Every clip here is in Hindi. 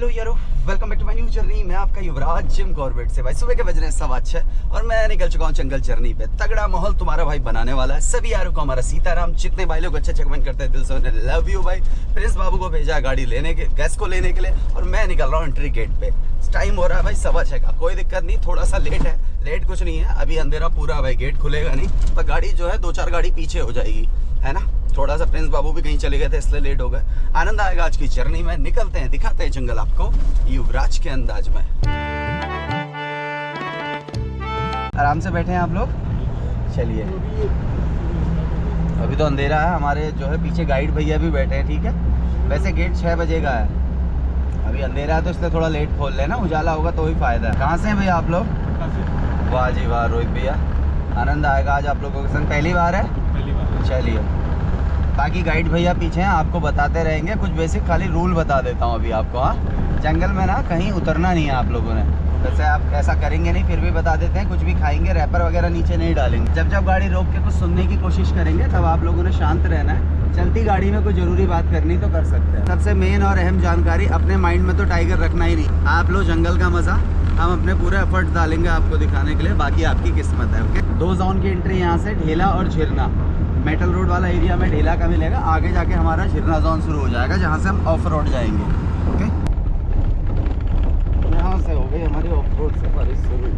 हेलो यारो, welcome back to my new journey. मैं आपका युवराज जिम कॉर्बेट से। भाई सुबह के बज रहे हैं 6:15 और मैं निकल चुका हूँ जंगल जर्नी पे। तगड़ा माहौल तुम्हारा भाई बनाने वाला है। सभी यारों को हमारा सीताराम। जितने भाई लोग अच्छे कमेंट करते हैं दिल से उन्हें लव यू भाई। प्रिंस बाबू को भेजा है गाड़ी लेने के, गैस को लेने के लिए, और मैं निकल रहा हूँ एंट्री गेट पे। टाइम हो रहा है भाई 6:15 का। कोई दिक्कत नहीं, थोड़ा सा लेट है। लेट कुछ नहीं है, अभी अंधेरा पूरा भाई, गेट खुलेगा नहीं, पर गाड़ी जो है 2-4 गाड़ी पीछे हो जाएगी, है ना। थोड़ा सा प्रिंस बाबू भी कहीं चले गए थे इसलिए लेट हो गए। आनंद आएगा आज की जर्नी में। निकलते हैं, दिखाते हैं जंगल आपको युवराज के अंदाज में। आराम से बैठे हैं आप लोग, चलिए। अभी तो अंधेरा है, हमारे जो है पीछे गाइड भैया भी बैठे हैं, ठीक है। वैसे गेट 6 बजे का है, अभी अंधेरा है तो इसलिए थोड़ा लेट खोल लेना, उजाला होगा तो ही फायदा है। कहाँ से हैं भैया आप लोग? वाह जी वाह रोहित भैया, आनंद आएगा आज आप लोगों के संग। पहली बार है? पहली बार। चलिए, बाकी गाइड भैया पीछे हैं, आपको बताते रहेंगे। कुछ बेसिक खाली रूल बता देता हूँ अभी आपको। हाँ, जंगल में ना कहीं उतरना नहीं है आप लोगों ने। वैसे आप ऐसा करेंगे नहीं, फिर भी बता देते हैं। कुछ भी खाएंगे, रैपर वगैरह नीचे नहीं डालेंगे। जब जब गाड़ी रोक के कुछ सुनने की कोशिश करेंगे तब आप लोगों ने शांत रहना है। चलती गाड़ी में कोई ज़रूरी बात करनी तो कर सकते हैं। सबसे मेन और अहम जानकारी, अपने माइंड में तो टाइगर रखना ही नहीं। आप लो जंगल का मज़ा, हम अपने पूरे एफर्ट डालेंगे आपको दिखाने के लिए, बाकी आपकी किस्मत है। ओके, 2 जोन की एंट्री यहाँ से, ढेला और झिरना। मेटल रोड वाला एरिया में ढेला का मिलेगा, आगे जाके हमारा झिरना जोन शुरू हो जाएगा जहाँ से हम ऑफ रोड जाएंगे। ओके, यहाँ से हो गई हमारी ऑफ रोड सफारी शुरू।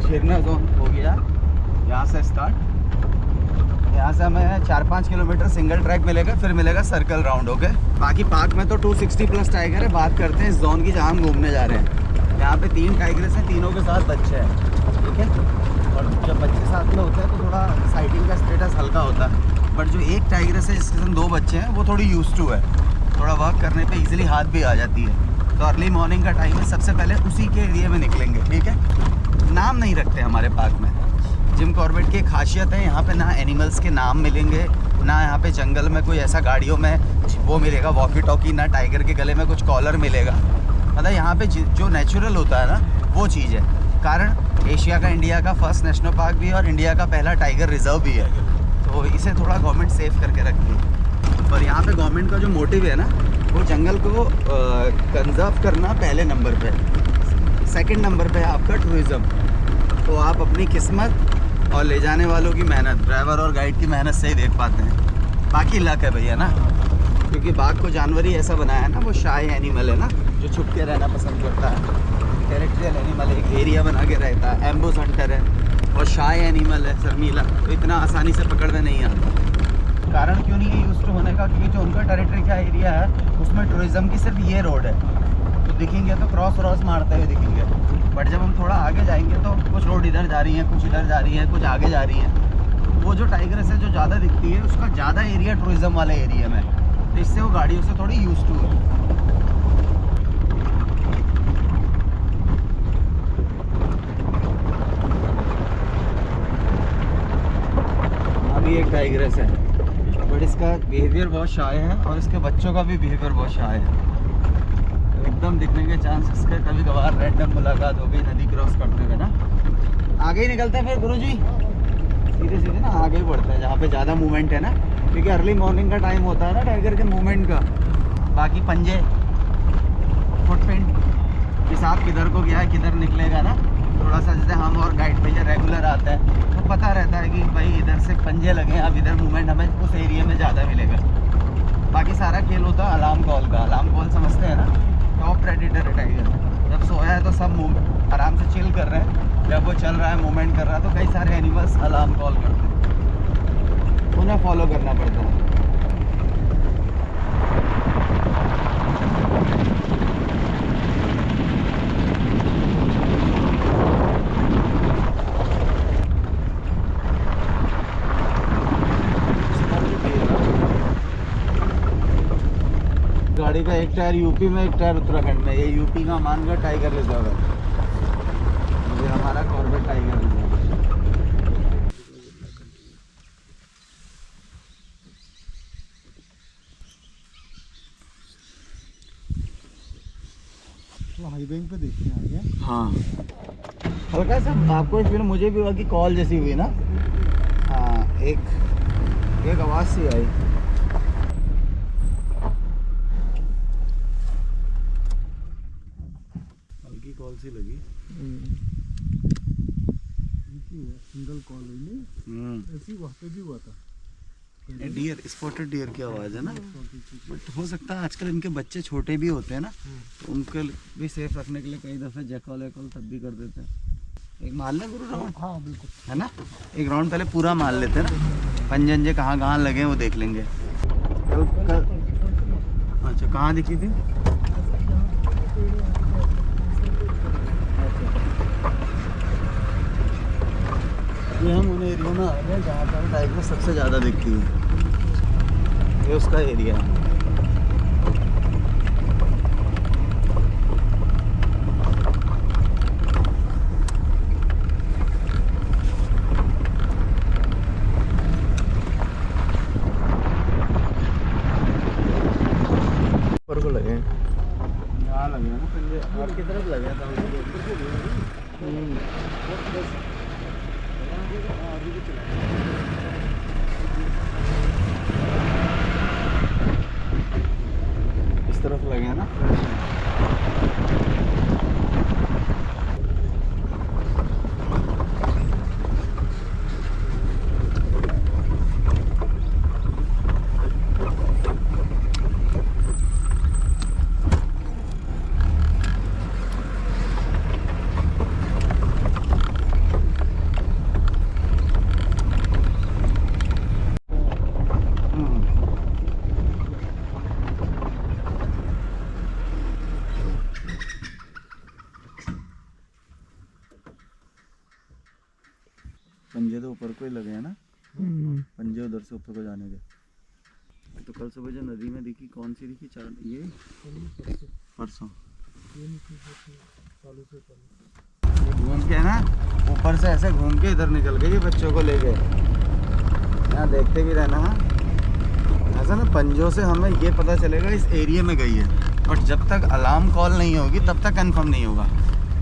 झिरना जोन हो गया यहाँ से स्टार्ट। यहाँ से हमें 4-5 किलोमीटर सिंगल ट्रैक मिलेगा, फिर मिलेगा सर्कल राउंड। ओके, बाकी पार्क में तो 260+ टाइगर है। बात करते हैं इस जोन की जहाँ हम घूमने जा रहे हैं। यहाँ पे 3 टाइगर्स हैं, तीनों के साथ बच्चे हैं, ठीक है। और जब बच्चे साथ में होते हैं तो थोड़ा साइटिंग का स्टेटस हल्का होता है। बट जो एक टाइगर्स है जिसके साथ 2 बच्चे हैं, वो थोड़ी यूज्ड टू है। थोड़ा वर्क करने पर ईजिली हाथ भी आ जाती है। तो अर्ली मॉर्निंग का टाइम है, सबसे पहले उसी के एरिए में निकलेंगे, ठीक है। नाम नहीं रखते हमारे पार्क में। जिम कॉर्बेट की खासियत है, यहाँ पे ना एनिमल्स के नाम मिलेंगे, ना यहाँ पे जंगल में कोई ऐसा गाड़ियों में वो मिलेगा वॉकी टॉकी, ना टाइगर के गले में कुछ कॉलर मिलेगा। मतलब यहाँ पे जो नेचुरल होता है ना वो चीज़ है। कारण एशिया का, इंडिया का फर्स्ट नेशनल पार्क भी है और इंडिया का पहला टाइगर रिजर्व भी है, तो इसे थोड़ा गवर्नमेंट सेफ करके रखती है। और यहाँ पर गवर्नमेंट का जो मोटिव है ना, वो जंगल को कंजर्व करना पहले नंबर पर। सेकेंड नंबर पर है आपका टूरिज़्म। तो आप अपनी किस्मत और ले जाने वालों की मेहनत, ड्राइवर और गाइड की मेहनत से ही देख पाते हैं। बाकी लक है भैया ना, क्योंकि बाघ को जानवर ही ऐसा बनाया है ना, वो शाय एनिमल है ना, जो छुप के रहना पसंद करता है। टेरिटरियल एनिमल, एक एरिया बना के रहता है। एम्बुश हंटर है और शाय एनिमल है, शर्मीला, तो इतना आसानी से पकड़ने नहीं आता। कारण क्यों नहीं है यूज टू होने का? क्योंकि जो उनका टेरिटरी का एरिया है उसमें टूरिज़्म की सिर्फ ये रोड है। तो दिखेंगे तो क्रॉस मारते हुए दिखेंगे। बट जब हम थोड़ा आगे जाएंगे तो कुछ रोड इधर जा रही हैं, कुछ इधर जा रही हैं, कुछ आगे जा रही हैं। वो जो टाइगर से जो ज़्यादा दिखती है उसका ज़्यादा एरिया टूरिज़्म वाले एरिया में, तो इससे वो गाड़ियों से थोड़ी यूज टू है। अभी एक टाइग्रेस है, बट इसका बिहेवियर बहुत शाय है और इसके बच्चों का भी बिहेवियर बहुत शाय है। एकदम दिखने के चांस इसके कभी कभार रैंडम मुलाकात हो गई नदी क्रॉस करते हुए ना। आगे ही निकलते हैं फिर गुरुजी, सीधे सीधे ना आगे ही बढ़ते हैं जहाँ पे ज़्यादा मूवमेंट है ना, क्योंकि अर्ली मॉर्निंग का टाइम होता है ना टाइगर के मूवमेंट का। बाकी पंजे, फुटप्रिंट, हिसाब किधर को गया है किधर निकलेगा ना, थोड़ा सा जैसे हम और गाइड भैया रेगुलर आता है तो पता रहता है कि भाई इधर से पंजे लगे, अब इधर मूवमेंट हमें उस एरिया में ज़्यादा मिलेगा। बाकी सारा खेल होता है अलार्म कॉल का। अलार्म कॉल समझते हैं ना, टॉप प्रेडेटर है टाइगर। जब सोया है तो सब आराम से चिल कर रहे हैं, जब वो चल रहा है मूवमेंट कर रहा है तो कई सारे एनिमल्स अलार्म कॉल करते हैं, उन्हें फॉलो करना पड़ता है। गाड़ी का एक टायर यूपी में, एक टायर उत्तराखंड में। ये यूपी का मानगढ़ टाइगर रिजर्व है, ये हमारा कॉर्बेट टाइगर रिजर्व है। तो हाईवे पे देखते हैं आगे। हाँ, हल्का सा आपको फिर मुझे भी हुआ कि कॉल जैसी हुई ना। हाँ, एक आवाज़ सी आई। हल्की कॉल सी लगी। सिंगल कॉल हुई ऐसी वहाँ पे भी हुआ था। डियर, स्पॉटेड डियर की आवाज़ है ना। बट हो सकता है आजकल इनके बच्चे छोटे भी होते हैं ना, तो उनके भी सेफ रखने के लिए कई दफ़े जैकॉल वैकॉल तब भी कर देते हैं। एक मार लें गुरु राउंड। हाँ बिल्कुल, है ना, एक राउंड पहले पूरा मार लेते हैं ना, पंजे कहाँ कहाँ लगे हैं वो देख लेंगे। कल अच्छा, कहाँ दिखी थी? ये हम उन एरिया में आ रहे हैं जहाँ पर टाइगर सबसे ज़्यादा दिखती है। ये उसका एरिया है। ऊपर को लगे यहाँ लगे हैं ना पंजे, आपकी तरफ लगे हैं। इस तरफ लगे हैं ना। पंजे तो ऊपर को ही लगे हैं ना, पंजे उधर से ऊपर को जाने के। तो कल सुबह जो नदी में दिखी, कौन सी दिखी? चार ये परसों घूम के ना, ऊपर से ऐसे घूम के इधर निकल गई बच्चों को लेके। यहाँ देखते भी रहना। ऐसा ना पंजों से हमें ये पता चलेगा इस एरिया में गई है, बट जब तक अलार्म कॉल नहीं होगी तब तक कंफर्म नहीं होगा।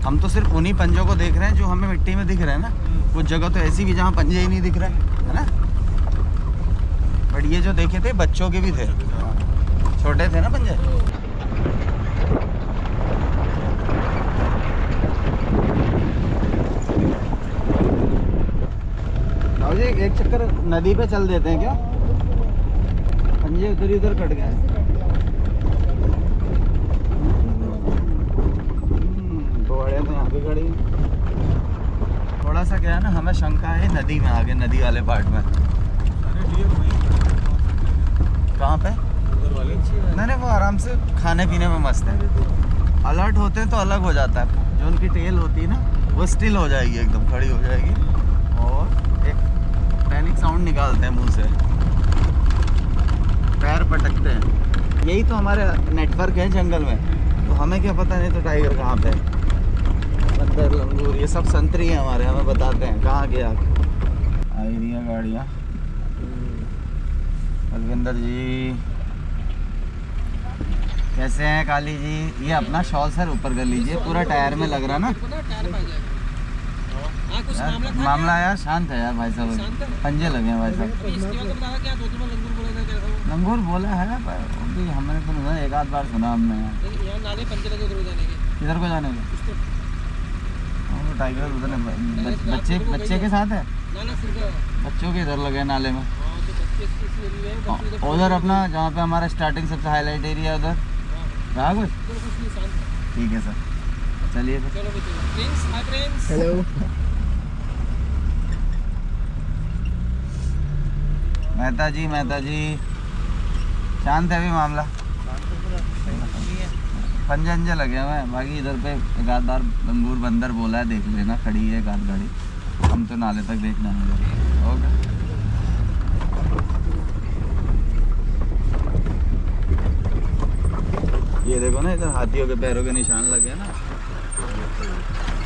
हम तो सिर्फ उन्हीं पंजों को देख रहे हैं जो हमें मिट्टी में दिख रहे हैं ना। कुछ जगह तो ऐसी भी जहाँ पंजे ही नहीं दिख रहे है ना। बट ये जो देखे थे बच्चों के भी थे, छोटे थे ना पंजे। जी एक चक्कर नदी पे चल देते हैं क्या? पंजे उधर ही उधर कट गए। बड़े तो यहाँ पे खड़ी। थोड़ा सा क्या है ना, हमें शंका है नदी में, आगे नदी वाले पार्ट में। कहाँ पे? नहीं, वो आराम से खाने पीने में मस्त है। अलर्ट होते हैं तो अलग हो जाता है। जो उनकी टेल होती है ना, वो स्टिल हो जाएगी, एकदम खड़ी हो जाएगी, और एक पैनिक साउंड निकालते हैं मुंह से, पैर पटकते हैं। यही तो हमारे नेटवर्क है जंगल में। तो हमें क्या पता नहीं तो टाइगर कहाँ पे है। बंदर, लंगूर, ये सब संतरी है हमारे, हमें बताते हैं कहाँ गया। आई रही है गाड़ियाँ। बलविंदर जी कैसे हैं? काली जी, ये अपना शॉल सर ऊपर कर लीजिए, पूरा टायर में लग रहा ना। मामला यार शांत है यार भाई साहब, पंजे लगे हैं भाई साहब। लंगूर बोला है पर हमने तो नहीं, एक आध बार सुना हमने। किधर को जाने के? टाइगर उधर बच्चे के साथ है। बच्चों के इधर लगे नाले में, उधर अपना जहाँ पे हमारा स्टार्टिंग सबसे हाईलाइट एरिया है, उधर रहा कुछ। ठीक है सर, चलिए हेलो। मेहता जी शांत है अभी मामला। पंजे अंजे लगे हुए हैं, बाकी इधर पे एक आध बार लंगूर बंदर बोला है, देख लेना, खड़ी है एक आध गाड़ी। हम तो नाले तक देखना है। ओके, ये देखो ना, इधर हाथियों के पैरों के निशान लगे हैं ना।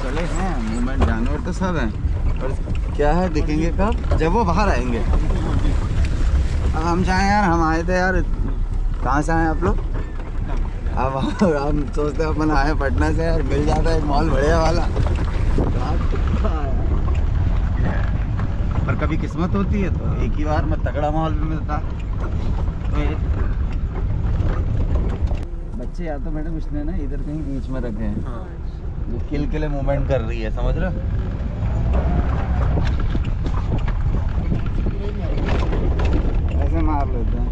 चले हैं मूवमेंट, जानवर तो सब हैं, और क्या है दिखेंगे कब? जब वो बाहर आएंगे। अब हम चाहें यार, हम आए थे यार, कहाँ से आए आप लोग? अब हम सोचते हैं अपन आए पटना से यार, मिल जाता है एक मॉल बढ़िया वाला। कभी किस्मत होती है तो एक ही बार में तगड़ा माहौल भी मिलता है। तो बच्चे या तो मैडम इसने ना इधर कहीं बीच में रखे हैं, जो किल के लिए मूवमेंट कर रही है, समझ रहे हो? ऐसे मार लेते हैं।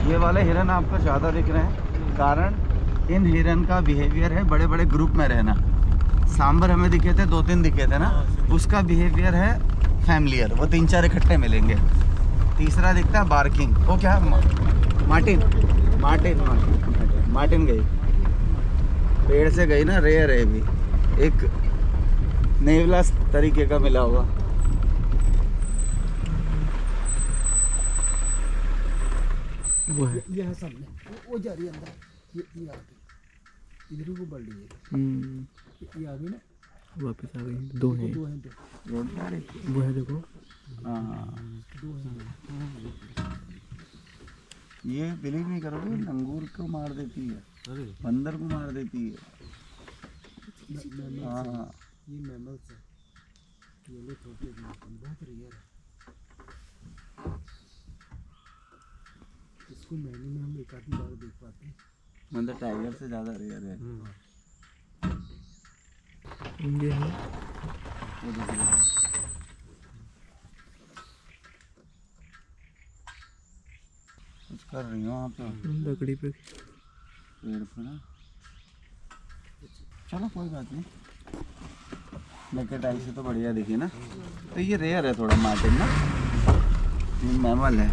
ये वाले हिरन आपको ज़्यादा दिख रहे हैं, कारण इन हिरन का बिहेवियर है बड़े बड़े ग्रुप में रहना। सांबर हमें दिखे थे, 2-3 दिखे थे ना, उसका बिहेवियर है फैमिलियर, वो 3-4 इकट्ठे मिलेंगे। तीसरा दिखता है बार्किंग, वो क्या है? मार्टिन मार्टिन मार्टिन मार्टिन गई, पेड़ से गई ना, रेयर है भी, एक नेवला तरीके का मिला हुआ। वो है, ये है सामने, वो जा रही है अंदर, ये आ गई इधर ही, वो बढ़ रही है, ये आ गई ना, वापस आ गई। दो हैं, रोड पे आ रही, वो है देखो। हाँ, दो हैं। ये बिलीव नहीं करोगे, लंगूर को मार देती है, बंदर को मार देती है। हाँ, ये मैमल्स है, ये लोग छोटे बहुत रेयर है। इसको महीने में हम एक आधी बार देख पाते हैं, मतलब टाइगर से ज़्यादा रेयर है। ये है, वो देखिए, कुछ कर रही हो आप लकड़ी पे, पेड़ पे ना। चलो कोई बात नहीं, नेकेड आई से तो बढ़िया दिखी ना। तो ये रेयर है थोड़ा मार्टिन ना, ये मैमल है।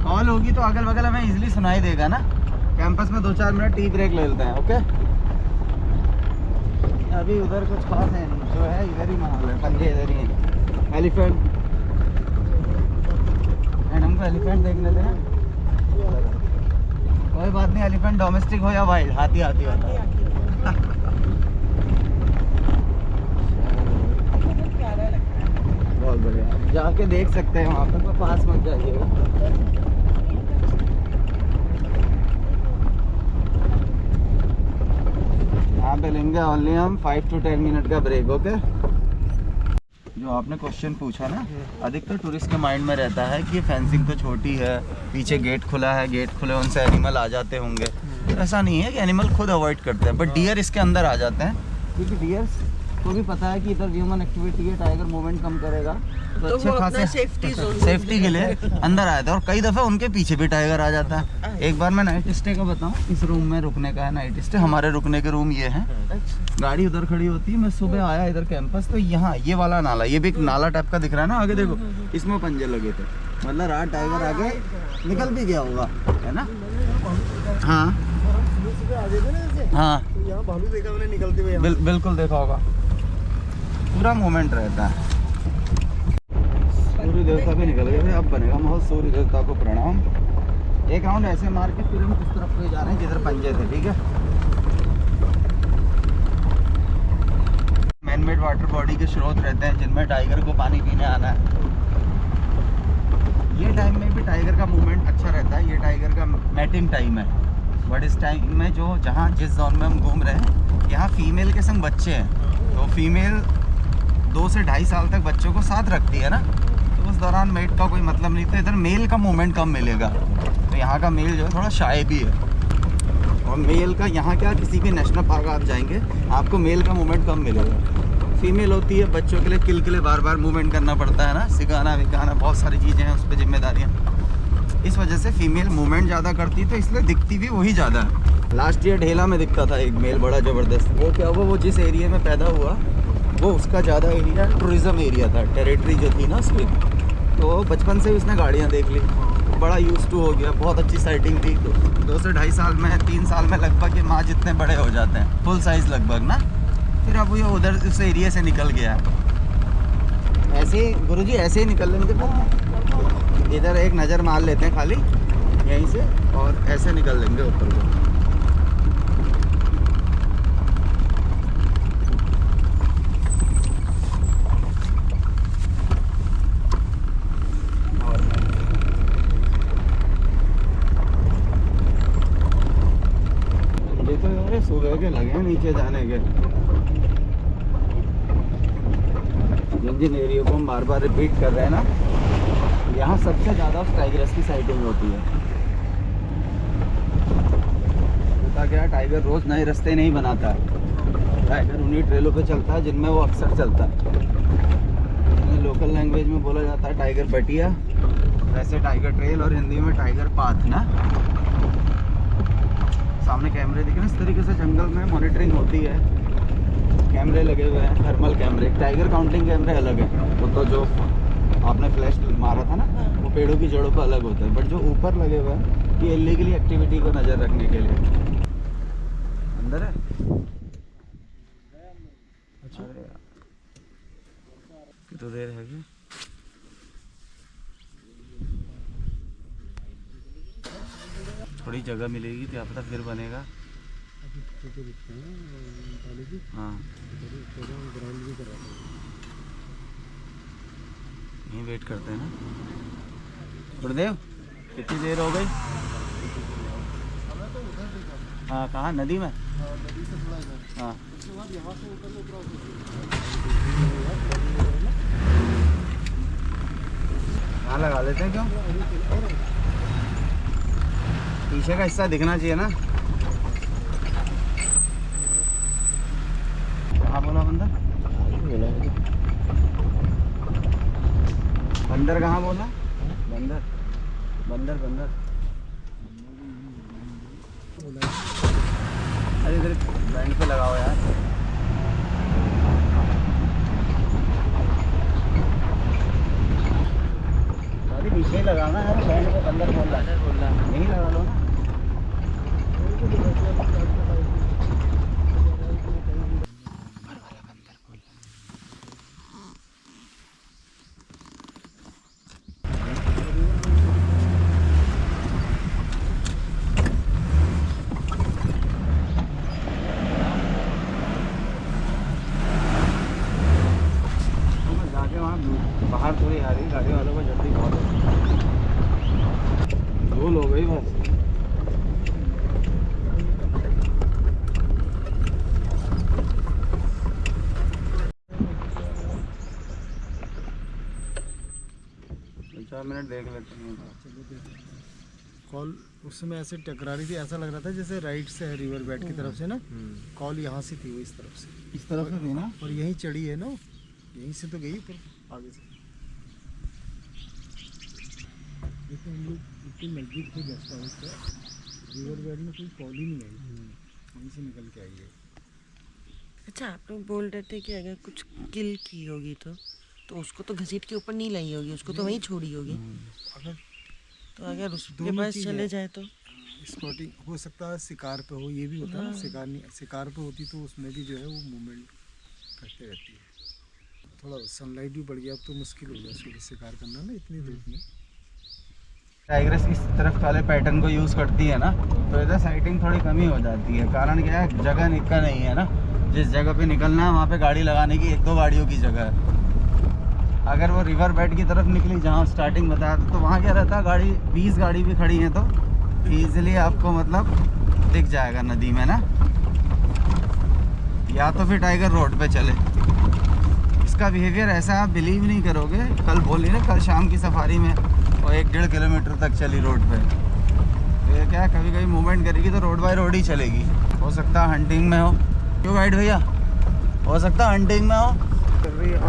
कॉल होगी तो अगल बगल हमें इजीली सुनाई देगा ना। कैंपस में 2-4 मिनट टी ब्रेक ले लेते हैं, ओके? अभी उधर कुछ खास है नहीं, जो है इधर ही माहौल है, पंजे इधर ही है। एलिफेंट, एंड हमको एलिफेंट देखने दें। कोई बात नहीं, एलिफेंट डोमेस्टिक हो या वाइल्ड, हाथी हाथी होता है। बहुत बढ़िया, जाके देख सकते हैं वहाँ पे, तो पास मत जाइएगा। यहाँ पे लेंगे ओनली हम 5 to 10 मिनट का ब्रेक, ओके? जो आपने क्वेश्चन पूछा ना, अधिकतर टूरिस्ट के माइंड में रहता है कि फेंसिंग तो छोटी है, पीछे गेट खुला है, गेट खुले उनसे एनिमल आ जाते होंगे। तो ऐसा नहीं है कि एनिमल खुद अवॉइड करते हैं, बट डियर इसके अंदर आ जाते हैं, क्योंकि डियर्स को भी पता है कि इधर ह्यूमन एक्टिविटी है, टाइगर मूवमेंट कम करेगा, तो अच्छे खासे सेफ्टी के लिए अंदर आए थे। और कई दफ़े उनके पीछे भी टाइगर आ जाता है। एक बार मैं नाइट स्टे का बताऊं, इस रूम में रुकने का है नाइट स्टे, हमारे रुकने के रूम ये हैं। गाड़ी उधर खड़ी होती है, मैं सुबह आया इधर कैंपस, तो यहाँ ये वाला नाला, ये भी एक नाला टाइप का दिख रहा है ना आगे देखो, इसमें पंजे लगे थे, मतलब रात टाइगर आगे निकल भी गया होगा, है ना? हाँ हाँ, यहाँ भालू देखा मैंने निकलते हुए, बिल्कुल देखा होगा, पूरा मोमेंट रहता है। सूर्य देवता भी निकल गए, अब बनेगा माहौल। सूर्य देवता को प्रणाम। एक राउंड ऐसे मार के फिर हम उस तरफ को जा रहे हैं जिधर पंजे थे, ठीक है? मैन मेड वाटर बॉडी के स्रोत रहते हैं जिनमें टाइगर को पानी पीने आना है। ये टाइम में भी टाइगर का मूवमेंट अच्छा रहता है, ये टाइगर का मैटिंग टाइम है। बट इस टाइम में जो जहाँ जिस जोन में हम घूम रहे हैं, यहाँ फीमेल के संग बच्चे हैं, तो फीमेल 2 से 2.5 साल तक बच्चों को साथ रखती है ना, तो उस दौरान मेट का कोई मतलब नहीं था। इधर मेल का मूवमेंट कम मिलेगा, तो यहाँ का मेल जो है थोड़ा शाय भी है। और मेल का यहाँ क्या, किसी भी नेशनल पार्क आप जाएंगे आपको मेल का मूवमेंट कम मिलेगा। फीमेल होती है, बच्चों के लिए किल के लिए बार बार मूवमेंट करना पड़ता है ना, सिखाना विखाना, बहुत सारी चीज़ें हैं उस पर जिम्मेदारियाँ। इस वजह से फीमेल मूवमेंट ज़्यादा करती है, तो इसलिए दिखती भी वही ज़्यादा है। लास्ट ईयर ढेला में दिखता था एक मेल बड़ा ज़बरदस्त। वो क्या हुआ, वो जिस एरिया में पैदा हुआ वो उसका ज़्यादा एरिया टूरिज़्म एरिया था, टेरिटरी जो थी ना उसकी, तो बचपन से ही उसने गाड़ियाँ देख ली, बड़ा यूज टू हो गया, बहुत अच्छी साइटिंग थी। तो 2 से 2.5 साल में, 3 साल में लगभग ये माँ जितने बड़े हो जाते हैं, फुल साइज़ लगभग ना, फिर अब ये उधर उस एरिया से निकल गया। ऐसे ही गुरुजी ऐसे ही निकल लेंगे फिर। इधर एक नज़र मार लेते हैं खाली यहीं से और ऐसे निकल लेंगे ऊपर को। सुबह के लगे हैं नीचे जाने के। जिन जिन एरिया को हम बार बार रिपीट कर रहे हैं ना, यहाँ सबसे ज़्यादा टाइगर्स की साइटिंग होती है। होता क्या है, टाइगर रोज़ नए रास्ते नहीं बनाता है। टाइगर उन्हीं ट्रेलों पे चलता है जिनमें वो अक्सर चलता है। लोकल लैंग्वेज में बोला जाता है टाइगर बटिया, वैसे टाइगर ट्रेल और हिंदी में टाइगर पाथ ना। सामने कैमरे दिखे ना, इस तरीके से जंगल में मॉनिटरिंग होती है। कैमरे लगे हुए हैं, थर्मल कैमरे। टाइगर काउंटिंग कैमरे अलग है, वो तो जो आपने फ्लैश मारा था ना, वो पेड़ों की जड़ों पर अलग होता है। बट जो ऊपर लगे हुए हैं ये इलीगली एक्टिविटी को नज़र रखने के लिए। अंदर है। अच्छा कितनी देर है कि थोड़ी जगह मिलेगी क्या पता फिर बनेगा। हाँ यहीं वेट करते हैं ना। गुरुदेव कितनी देर हो गई? हाँ कहाँ, नदी में? हाँ यहाँ लगा लेते हैं। क्यों? पीछे का हिस्सा दिखना चाहिए ना। कहाँ बोला बंदर? बंदर कहाँ बोला? बंदर बंदर बंदर। अरे इधर बैंड पे लगाओ यार। अरे पीछे ही लगाना है, बैंड पे बंदर बोल रहा है। नहीं लगा लो ना। बाहर थोड़ी आ रही गाड़ी वालों को जल्दी बहुत धूल हो गई बस। चार मिनट देख लेते हैं। कॉल उस समय ऐसे टकरा रही थी, ऐसा लग रहा था जैसे राइट से है रिवर बेड की तरफ से ना। कॉल यहाँ से थी, वो इस तरफ से। इस तरफ से थी ना, और यहीं चढ़ी है ना, यहीं से तो गई पर आगे से। जैसे हम लोग इतने नज़दीक थे गेस्ट हाउस पे, रिवर बेड में कोई कॉल ही नहीं आई, वहीं से निकल के आई है। अच्छा आप लोग बोल रहे थे कि अगर कुछ किल की होगी तो उसको तो घसीट के ऊपर नहीं लाई होगी, उसको तो वहीं छोड़ी होगी। अगर उसके पास चले जाए तो स्पॉटिंग हो सकता है, शिकार पे हो, ये भी होता है ना। शिकार नहीं, शिकार पे होती तो उसमें भी जो है वो मूवमेंट करते रहती है। थोड़ा सनलाइट भी बढ़ गया, अब तो मुश्किल हो गया उसको शिकार करना ना इतनी धूप में। टाइग्रेस इस तरफ वाले पैटर्न को यूज़ करती है ना, तो इधर साइटिंग थोड़ी कमी हो जाती है। कारण क्या है, जगह निकल नहीं है ना। जिस जगह पे निकलना है वहाँ पे गाड़ी लगाने की 1-2 गाड़ियों की जगह है। अगर वो रिवर बेड की तरफ निकली जहाँ स्टार्टिंग बताया था, तो वहाँ क्या रहता है, गाड़ी 20 गाड़ी भी खड़ी है तो ईजिली आपको मतलब दिख जाएगा नदी में ना। या तो फिर टाइगर रोड पे चले। इसका बिहेवियर ऐसा आप बिलीव नहीं करोगे। कल बोली ना, कल शाम की सफारी में और 1-1.5 किलोमीटर तक चली रोड पे। तो ये क्या है, कभी कभी मूवमेंट करेगी तो रोड बाय रोड ही चलेगी। हो सकता है हंटिंग में हो। क्यों गाइड भैया? हो सकता है हंटिंग में हो।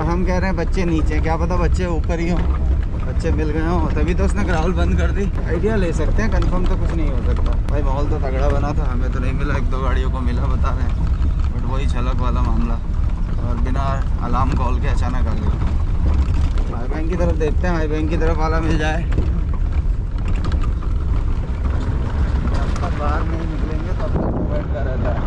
हम कह रहे हैं बच्चे नीचे, क्या पता बच्चे ऊपर ही हो, बच्चे मिल गए हो, तभी तो उसने ग्राउल बंद कर दी। आइडिया ले सकते हैं, कंफर्म तो कुछ नहीं हो सकता भाई। माहौल तो तगड़ा बना था, हमें तो नहीं मिला, 1-2 गाड़ियों को मिला बता रहे हैं। बट वही झलक वाला मामला, और बिना अलार्म कॉल के अचानक आ गई। हाई बैंक की तरफ देखते हैं, हाई बैंक की तरफ वाला मिल जाए। जब तक बाहर नहीं निकलेंगे तब तक मूवमेंट का रहता है।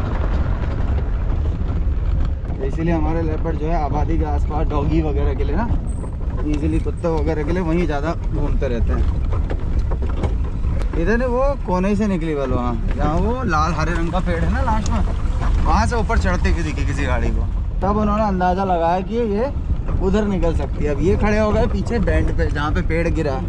तो इसीलिए हमारे लेपर्ड जो है आबादी के आसपास डॉगी वगैरह के लिए ना, इजीली कुत्ते वगैरह के लिए वहीं ज़्यादा घूमते रहते हैं। इधर वो कोने से निकली वालो, वहाँ जहाँ वो लाल हरे रंग का पेड़ है ना लास्ट में, वहाँ से ऊपर चढ़ते हुए दिखी किसी गाड़ी को। तब उन्होंने अंदाज़ा लगाया कि ये उधर निकल सकती है। अब ये खड़े हो गए पीछे बैंड पे जहाँ पे पेड़ गिरा।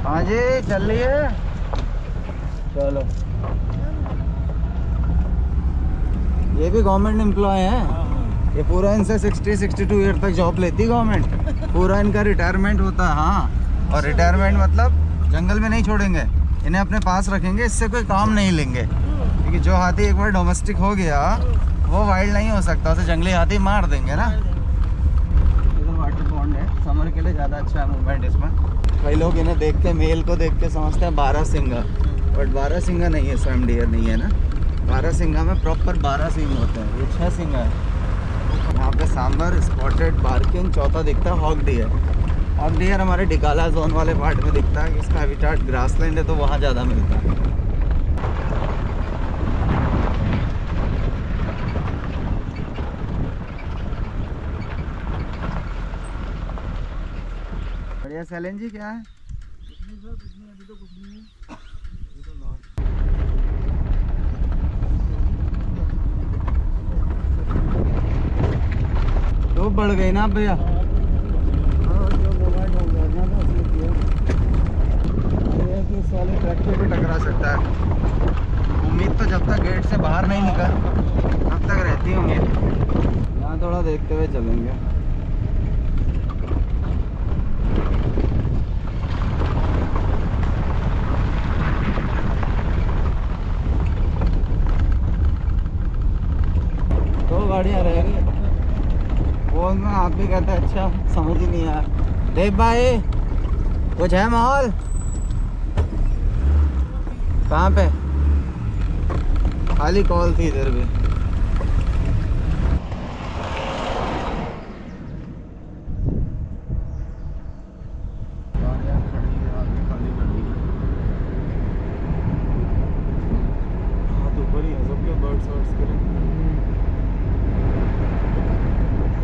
हाँ जी चल रही है, चलो। ये भी गवर्नमेंट एम्प्लॉय हैं, ये पूरा इनसे 60-62 ईयर तक जॉब लेती गवर्नमेंट, पूरा इनका रिटायरमेंट होता है। हाँ, और रिटायरमेंट मतलब जंगल में नहीं छोड़ेंगे, इन्हें अपने पास रखेंगे, इससे कोई काम नहीं लेंगे, क्योंकि जो हाथी एक बार डोमेस्टिक हो गया वो वाइल्ड नहीं हो सकता, उसे जंगली हाथी मार देंगे ना। इधर वाटर पॉन्ड है, समर के लिए ज़्यादा अच्छा है मूवमेंट इसमें। कई लोग इन्हें देख के, मेल को देख के समझते हैं बारहसिंगा, बट बारहसिंगा नहीं है, स्वयं डियर नहीं है ना। बारहसिंगा में प्रॉपर 12 सींग होते हैं, ये 6 सींग है। यहाँ पे सांबर, स्पॉटेड, बार्किंग, चौथा दिखता है हॉक डियर। हॉक डियर हमारे डिकाला जोन वाले पार्ट में दिखता है, इसका हैबिटेट ग्रासलैंड है तो वहाँ ज़्यादा मिलता है। बढ़िया। सैलन जी क्या है? तो बढ़ गई ना भैया। वाले ट्रैक्टर पे टकरा सकता है। उम्मीद तो जब तक गेट से बाहर नहीं निकल तब तक रहती है उम्मीद। यहाँ थोड़ा देखते हुए चलेंगे। दो गाड़ियाँ रहेंगी, वो में आप भी कहते हैं अच्छा समझ ही नहीं आया। देव भाई कुछ है माहौल? कहाँ पे? खाली कॉल थी इधर भी।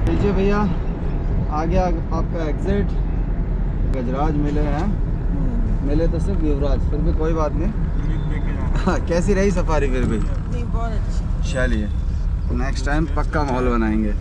लीजिए भैया, आ गया आपका एग्जिट। गजराज मिले हैं, मिले तो सिर्फ युवराज, फिर भी कोई बात नहीं। हाँ, कैसी रही सफारी फिर भी? नहीं, बहुत अच्छी। चलिए नेक्स्ट टाइम पक्का माहौल बनाएंगे।